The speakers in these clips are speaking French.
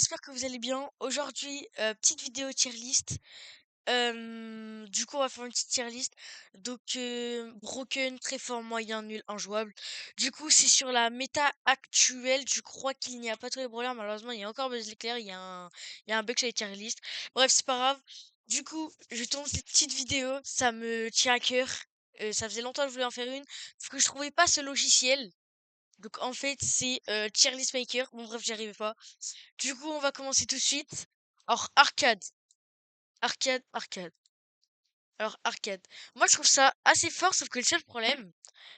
j'espère que vous allez bien. Aujourd'hui, petite vidéo tier list. Du coup, on va faire une petite tier list. Donc, broken, très fort, moyen, nul, injouable. Du coup, c'est sur la méta actuelle. Je crois qu'il n'y a pas tous les brawlers. Malheureusement, il y a encore Buzz l'éclair. Il y a un bug sur les tier list. Bref, c'est pas grave. Du coup, je tourne cette petite vidéo. Ça me tient à cœur. Ça faisait longtemps que je voulais en faire une. Parce que je trouvais pas ce logiciel. Donc en fait, c'est Tier List Maker. Bon bref, j'y arrivais pas. Du coup, on va commencer tout de suite. Alors, arcade. Arcade, arcade. Alors, arcade. Moi, je trouve ça assez fort, sauf que le seul problème,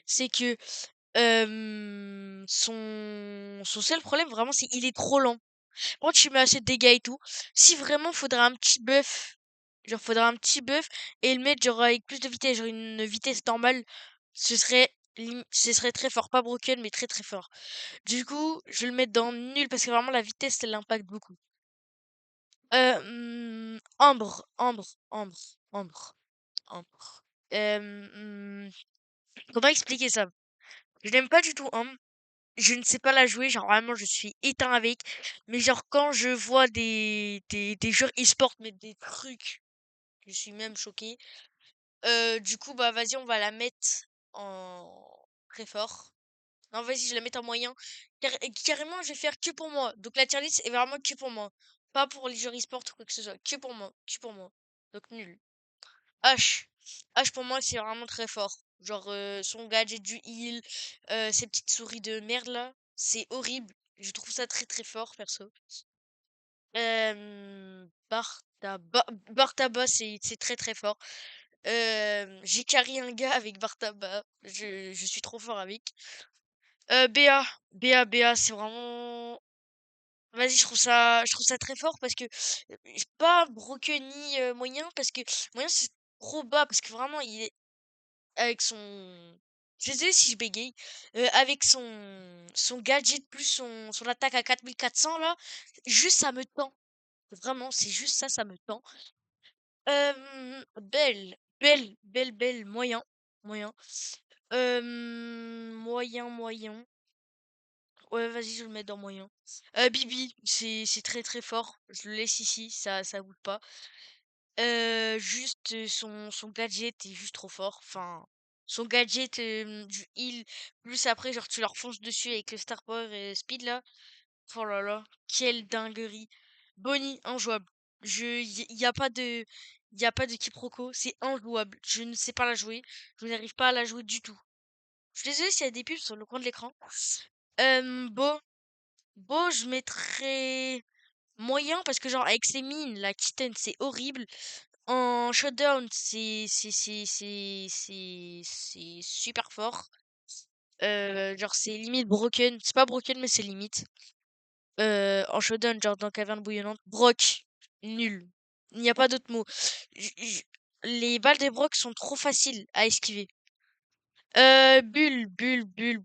c'est que son seul problème, vraiment, c'est il est trop lent. Quand tu mets assez de dégâts et tout, si vraiment faudrait un petit buff, genre faudrait un petit buff et le mettre genre avec plus de vitesse, genre une vitesse normale, ce serait très fort. Pas broken, mais très très fort. Du coup, je vais le mettre dans nul parce que vraiment la vitesse, elle l'impacte beaucoup. Ambre, ambre, ambre, ambre, ambre. Comment expliquer ça? Je n'aime pas du tout ambre. Je ne sais pas la jouer, genre vraiment je suis éteint avec. Mais genre quand je vois des joueurs e-sport mettre des trucs, je suis même choquée. Du coup bah vas-y on va la mettre en très fort. Non vas-y je la mets en moyen. Carrément je vais faire que pour moi. Donc la tier list est vraiment que pour moi. Pas pour les joueurs e-sport ou quoi que ce soit. Que pour moi. Que pour moi. Donc nul. H. H pour moi c'est vraiment très fort. Genre son gadget du heal, ses petites souris de merde là, c'est horrible. Je trouve ça très très fort perso. Bartaba, Bartaba c'est très très fort. J'ai carry un gars avec Bartaba. Je suis trop fort avec. BA, BA, c'est vraiment. Vas-y, je trouve ça très fort parce que pas broken ni moyen parce que moyen c'est trop bas parce que vraiment il est avec son. Je suis désolée si je bégaye. Avec son gadget plus son attaque à 4400 là, juste ça me tend. Vraiment, c'est juste ça, ça me tend. Belle, moyen, moyen. Moyen. Ouais, vas-y, je le mets dans moyen. Bibi, c'est très très fort. Je le laisse ici, ça bouge pas. Juste son gadget est juste trop fort. Enfin, son gadget du heal, plus après, genre tu leur fonces dessus avec le Star Power et Speed là. Oh là là, quelle dinguerie. Bonnie, injouable. Y a pas de quiproquo, c'est injouable. Je ne sais pas la jouer. Je n'arrive pas à la jouer du tout. Je suis désolée s'il y a des pubs sur le coin de l'écran. Beau. Beau, je mettrais moyen parce que genre avec ses mines, la kitten, c'est horrible. En shutdown, c'est super fort. Genre c'est limite broken. C'est pas broken mais c'est limite. En showdown, genre dans caverne bouillonnante, Brock, nul. Il n'y a pas d'autre mot. J- j- Les balles des Brock sont trop faciles à esquiver. Bulle. Bulle. Bulle.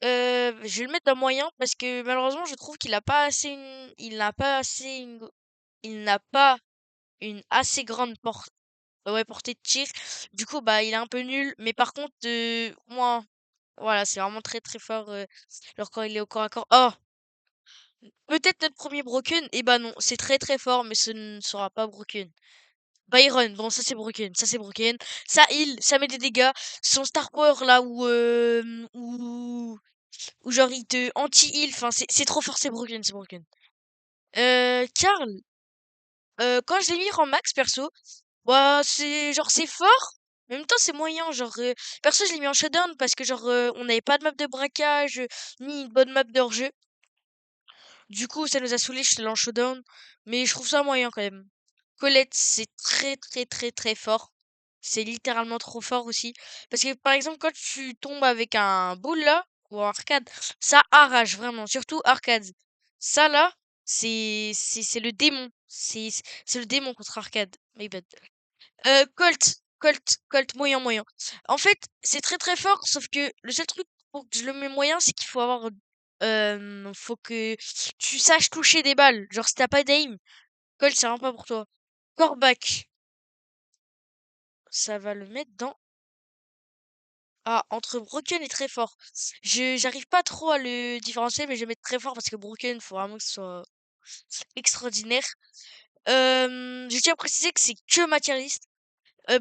Je vais le mettre dans moyen parce que malheureusement je trouve qu'il a pas assez une, il n'a pas assez une, il n'a pas une assez grande portée de tir. Du coup bah il est un peu nul. Mais par contre moi voilà c'est vraiment très très fort. Genre quand il est au corps à corps. Oh peut-être notre premier broken. Et bah non c'est très très fort mais ce ne sera pas broken. Byron, bon ça c'est broken, ça heal, ça met des dégâts. Son star power là où genre il te anti-heal, enfin c'est trop fort, c'est broken. Karl, quand je l'ai mis en max perso, bah c'est genre c'est fort, mais en même temps c'est moyen, genre perso je l'ai mis en shutdown parce que genre on n'avait pas de map de braquage ni une bonne map de hors-jeu. Du coup ça nous a saoulé, je l'ai en shutdown, mais je trouve ça moyen quand même. Colette, c'est très très très très fort. C'est littéralement trop fort aussi. Parce que par exemple, quand tu tombes avec un boule là, ou un arcade, ça arrache vraiment. Surtout arcade. Ça là, c'est le démon. C'est le démon contre arcade. My bad. Colt, moyen. En fait, c'est très très fort, sauf que le seul truc pour que je le mets moyen, c'est qu'il faut que tu saches toucher des balles. Genre si t'as pas d'aim, Colt c'est vraiment pas pour toi. Corbac, ça va le mettre dans Ah, entre Broken et très fort. J'arrive pas trop à le différencier, mais je vais mettre très fort parce que Broken, faut vraiment que ce soit extraordinaire. Je tiens à préciser que c'est que matérialiste.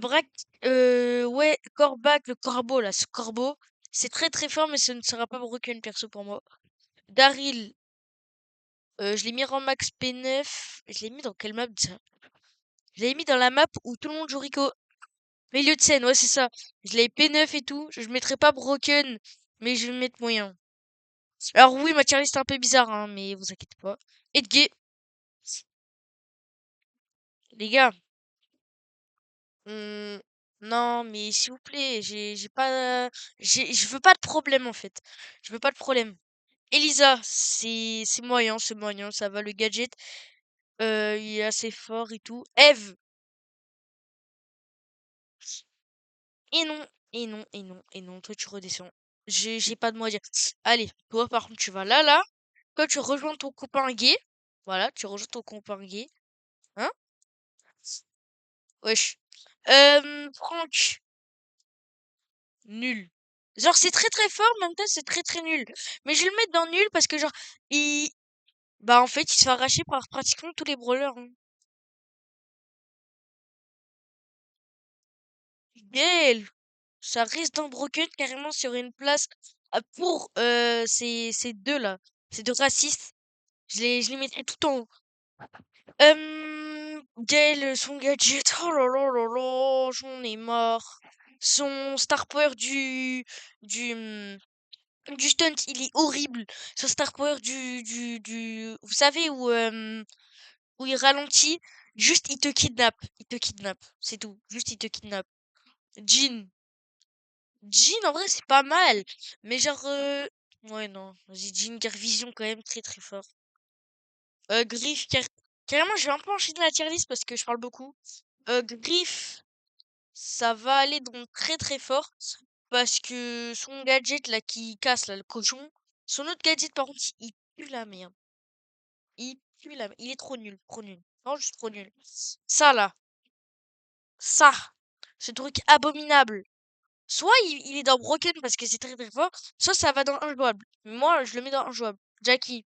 Brack, ouais, Corbac, le corbeau, là, ce corbeau, c'est très très fort, mais ce ne sera pas Broken perso pour moi. Daryl, je l'ai mis en max P9. Je l'ai mis dans quelle map déjà? Je l'ai mis dans la map où tout le monde joue Rico. Milieu de scène, ouais, c'est ça. Je l'ai P9 et tout. Je mettrai pas Broken, mais je vais mettre moyen. Alors oui, ma tier list est un peu bizarre, hein, mais vous inquiétez pas. Edgay, les gars. hum, non, mais s'il vous plaît, j'ai pas, je veux pas de problème en fait. Je veux pas de problème. Elisa, c'est moyen, ça va le gadget. Il est assez fort et tout. Eve, et non, et non, et non, et non. Toi tu redescends. J'ai pas de mots à dire. Allez, toi par contre tu vas là. Toi tu rejoins ton copain gay. Voilà, tu rejoins ton copain gay. Hein? Wesh. Franck. Nul. Genre, c'est très très fort, mais en même temps, c'est très très nul. Mais je vais le mettre dans nul parce que, genre, il. Bah, en fait, il se fait arracher par pratiquement tous les brawlers, hein. Gale, ça risque d'en broken carrément sur une place pour ces deux-là. Ces deux racistes. Je les mettrai tout en haut. Gale, son gadget. Oh là là là là, j'en ai marre. Son star power du, du stunt, il est horrible. Son star power vous savez où il ralentit, juste il te kidnappe, c'est tout. Juste il te kidnappe. Jean, Jean en vrai c'est pas mal, mais genre ouais non, vas-y Jean Gear Vision quand même très très fort. Griff, carrément je vais un peu enchaîner la tier list parce que je parle beaucoup. Griff, ça va aller donc très très fort parce que son gadget là qui casse là le cochon, son autre gadget par contre il pue la merde. Il pue la merde. Il est trop nul, trop nul. Non, juste trop nul. Ça là, ça, ce truc abominable. Soit il est dans Broken parce que c'est très très fort, soit ça va dans Injouable. Moi, je le mets dans Injouable. Jackie,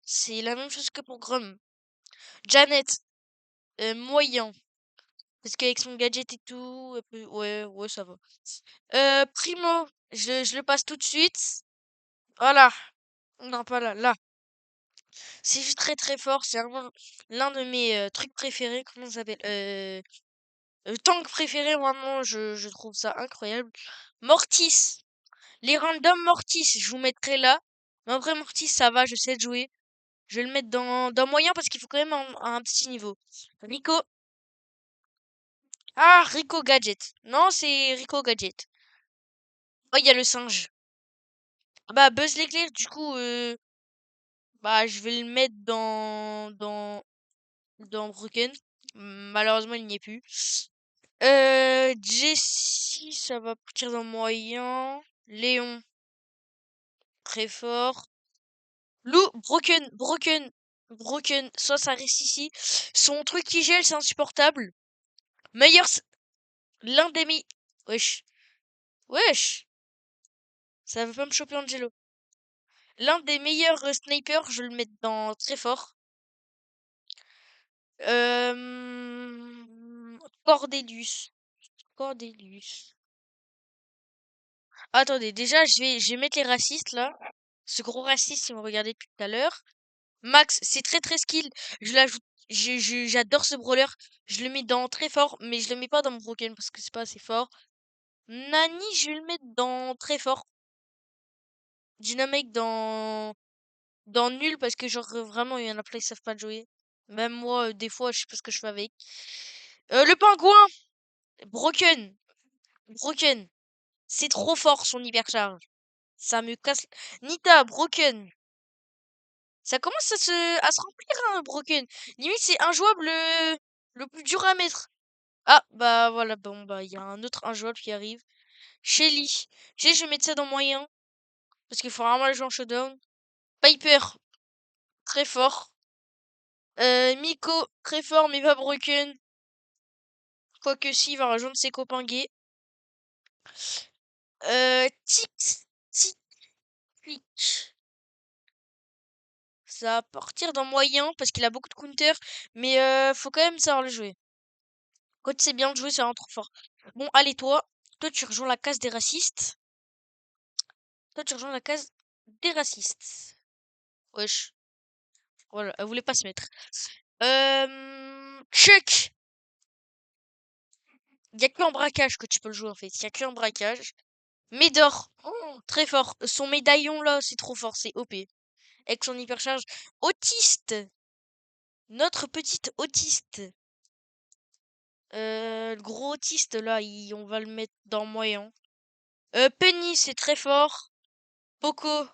c'est la même chose que pour Grum. Janet, moyen. Parce qu'avec son gadget et tout, ouais, ouais, ça va. Primo, je le passe tout de suite. Voilà. Non, pas là, là. C'est juste très très fort. C'est vraiment l'un de mes trucs préférés. Comment ça s'appelle? Tank préféré, vraiment, je trouve ça incroyable. Mortis. Les randoms Mortis, je vous mettrai là. Mais en vrai, Mortis, ça va, je sais le jouer. Je vais le mettre dans moyen parce qu'il faut quand même un petit niveau. Rico. Ah, Rico Gadget. Non, c'est Rico Gadget. Oh, il y a le singe. Ah bah, Buzz l'éclair, du coup, bah, je vais le mettre dans Broken. Malheureusement, il n'y est plus. Jessie, ça va partir dans moyen. Léon, très fort. Lou, Broken. Soit ça reste ici. Son truc qui gèle, c'est insupportable. Meilleur, l'un des meilleurs. Wesh, wesh. Ça veut pas me choper Angelo. L'un des meilleurs snipers, je le mets dans très fort. Cordelius. Cordelius. Attendez, déjà, je vais mettre les racistes là. Ce gros raciste, si vous regardez depuis tout à l'heure. Max, c'est très très skill. Je l'ajoute. J'adore ce brawler. Je le mets dans très fort, mais je le mets pas dans mon broken parce que c'est pas assez fort. Nani, je vais le mettre dans très fort. Dynamique dans nul parce que genre vraiment il y en a plein qui savent pas le jouer. Même moi, des fois, je sais pas ce que je fais avec. Le pingouin, broken, broken. C'est trop fort son hypercharge. Ça me casse. Nita, broken. Ça commence à se remplir, hein, broken. Limite, c'est injouable le plus dur à mettre. Ah, bah voilà, bon, bah, il y a un autre injouable qui arrive. Shelly. Shelly, je vais mettre ça dans moyen. Parce qu'il faut vraiment le jouer en showdown. Piper, très fort. Miko, très fort, mais pas broken. Quoique si, il va rejoindre ses copains gays. Tic, tic, tic. Ça va partir dans moyen parce qu'il a beaucoup de counter, mais faut quand même savoir le jouer. Quand tu sais bien le jouer, ça rend trop fort. Bon, allez, toi tu rejoins la case des racistes. Toi tu rejoins la case des racistes. Wesh, voilà, elle voulait pas se mettre. Chuck! Y a que en braquage que tu peux le jouer en fait. Y a que en braquage. Médor, oh, très fort. Son médaillon là, c'est trop fort, c'est OP. Avec son hypercharge. Autiste! Notre petite autiste. Le gros autiste là, on va le mettre dans moyen. Penny, c'est très fort. Poco,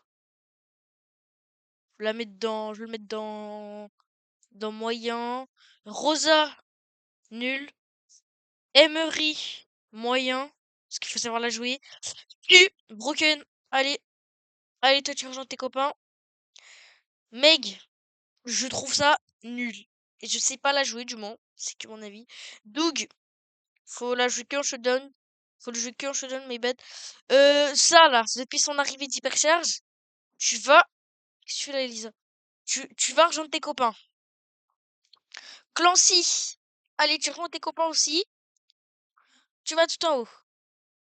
je vais le mettre dans moyen. Rosa, nul. Emery, moyen. Parce qu'il faut savoir la jouer. Q, Broken. Allez, allez, toi tu rejoins tes copains. Meg, je trouve ça nul. Et je sais pas la jouer du moins. C'est que mon avis. Doug, faut la jouer que en showdown. Faut le jouer que en showdown, mes bêtes. Ça là, depuis son arrivée d'hypercharge, tu vas. Qu'est-ce que tu fais là, Elisa? Tu vas rejoindre tes copains. Clancy, allez, tu rejoins tes copains aussi. Tu vas tout en haut.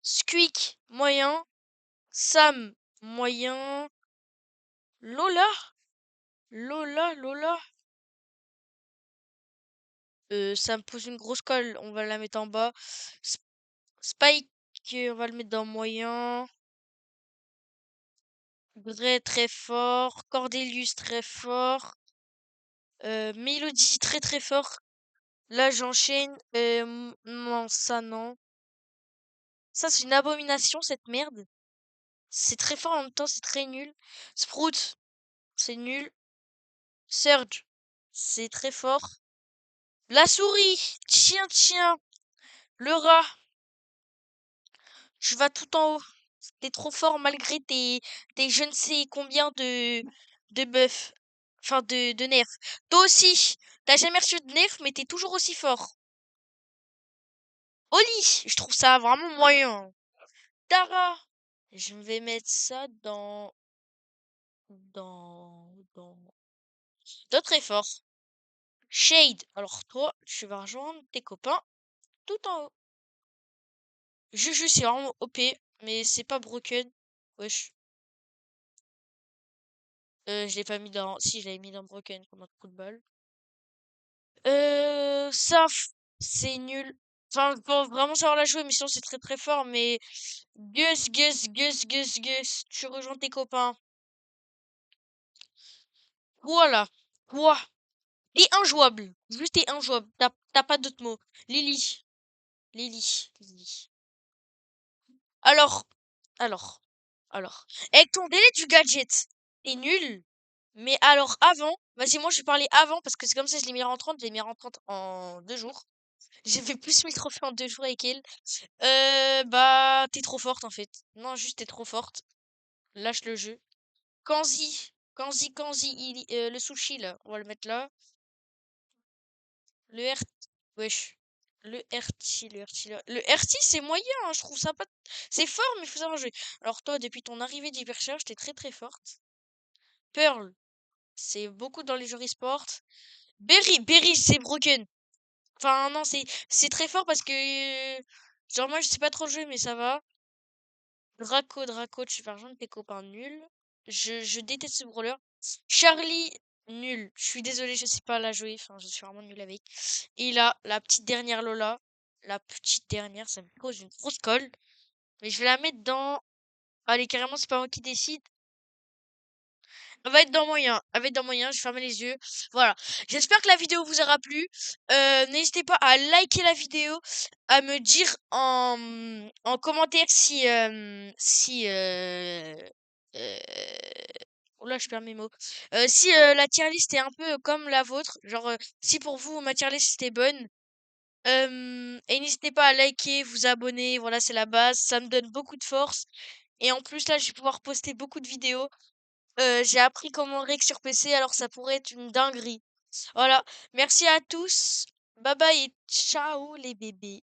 Squeak, moyen. Sam, moyen. Lola? Lola? Ça me pose une grosse colle. On va la mettre en bas. S- Spike, on va le mettre dans moyen. Gray, très fort. Cordelius, très fort. Mélodie, très très fort. Là, j'enchaîne. Non, ça, non. Ça, c'est une abomination, cette merde. C'est très fort en même temps, c'est très nul. Sprout, c'est nul. Surge, c'est très fort. La souris, tiens. Le rat, tu vas tout en haut. T'es trop fort malgré tes je ne sais combien de buffs. Enfin, de nerfs. Toi aussi, t'as jamais reçu de nerfs, mais t'es toujours aussi fort. Oli, je trouve ça vraiment moyen. Tara, je vais mettre ça dans très fort. Shade, alors toi, tu vas rejoindre tes copains tout en haut. Juju, c'est vraiment OP, mais c'est pas broken. Wesh. Je l'ai pas mis dans. Si, je l'avais mis dans broken comme un coup de balle. Saf, c'est nul. Enfin, faut vraiment savoir la jouer, mais sinon c'est très très fort. Mais Gus, tu rejoins tes copains. Voilà. Quoi? Et injouable. Juste et injouable. T'as pas d'autre mot. Lily. Lily. Alors, alors, avec ton délai du gadget, t'es nul. Mais alors avant, vas-y, moi je vais parler avant parce que c'est comme ça je l'ai mis en 30, je l'ai mis en 30 en 2 jours. J'ai fait plus 1000 trophées en 2 jours avec elle. Bah, t'es trop forte en fait. Non, juste t'es trop forte. Lâche le jeu. Kanzi, le sushi là, on va le mettre là. Le R, wesh. Le RT c'est moyen, hein, je trouve ça pas. C'est fort, mais il faut savoir jouer. Alors toi, depuis ton arrivée d'hypercharge, t'es très très forte. Pearl, c'est beaucoup dans les jeux e-sport. Berry, c'est broken. Enfin non, c'est très fort parce que genre moi je sais pas trop jouer, mais ça va. Draco, tu vas rejoindre tes copains nuls. Je déteste ce brawler. Charlie, nul. Je suis désolée, je sais pas la jouer. Enfin, je suis vraiment nulle avec. Et là, la petite dernière Lola. La petite dernière, ça me cause une grosse colle. Mais je vais la mettre dans. Allez, carrément, c'est pas moi qui décide. Elle va être dans moyen. Elle va être dans moyen. Je ferme les yeux. Voilà. J'espère que la vidéo vous aura plu. N'hésitez pas à liker la vidéo, à me dire en commentaire euh, oula, je perds mes mots. Si la tier list est un peu comme la vôtre, genre si pour vous ma tier list était bonne. Et n'hésitez pas à liker, vous abonner. Voilà, c'est la base. Ça me donne beaucoup de force. Et en plus là, je vais pouvoir poster beaucoup de vidéos. J'ai appris comment rec sur PC, alors ça pourrait être une dinguerie. Voilà. Merci à tous. Bye bye et ciao les bébés.